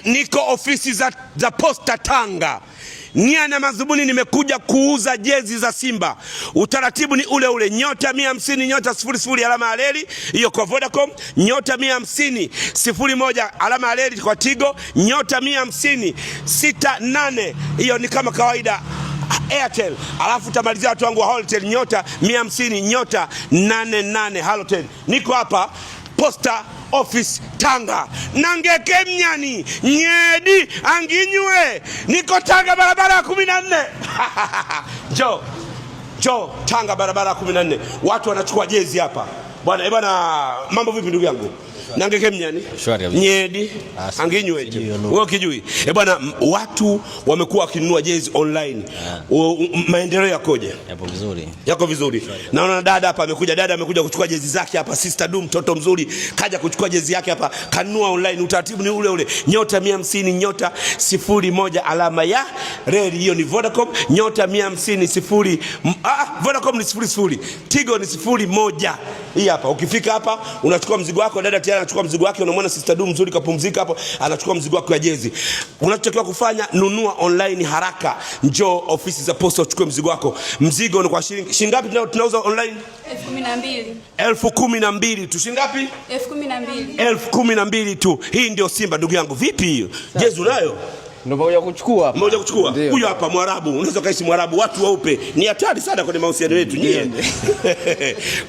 Niko ofisi za Posta Tanga. Nia na madhumuni nimekuja kuuza jezi za Simba. Utaratibu ni ule ule, nyota 150 nyota 00 alama ya reli, hiyo kwa Vodacom, nyota 150 01 alama ya reli kwa Tigo, nyota 150 68, hiyo ni kama kawaida Airtel. Alafu tamalizia watu wangu wa Halotel, nyota 150 nyota 88 Halotel. Niko hapa Posta Office Tanga. Nangeke mnyani nyedi anginywe. Niko Tanga barabara ya 14. Jo Tanga barabara ya 14. Watu wanachukua jezi hapa. Bwana mambo vipi ndugu yangu? Nangeke mnyani nyedi anginywe. Wewe kijui. Bwana watu wamekuwa wakinunua jezi online. Maendeleo yakoje? Yapo vizuri. Yako vizuri. Naona dada hapa amekuja kuchukua jezi zake hapa. Sister Du mtoto mzuri kaja kuchukua jezi yake hapa, kanunua online. Utaratibu ni ule ule, nyota 150 nyota 01 alama ya reli, hiyo ni Vodacom. Nyota 150 Vodacom ni 00, Tigo ni 01. Hii hapa ukifika hapa unachukua mzigo wako, dada tayari anachukua mzigo wake. Unamwona Sister Du mzuri kapumzika hapo, anachukua mzigo wako ya jezi. Unachotakiwa kufanya, nunua online haraka, njoo ofisi za Posta uchukue mzigo wako. Mzigo ni kwa shilingi ngapi tunauza online? 12,000. 12,000 tu. Shilingi ngapi? 12,000. 12,000 tu. Hii ndio Simba ndugu yangu. Vipi hiyo? Jezi unayo? Ndio moja kuchukua. Moja kuchukua. Huyu hapa Mwarabu. Unaweza kaishi Mwarabu, watu weupe. Ni hatari sana kwenye mahusiano yetu nyie.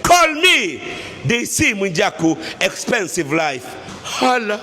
Call me DC Mwijaku, expensive life. Hala.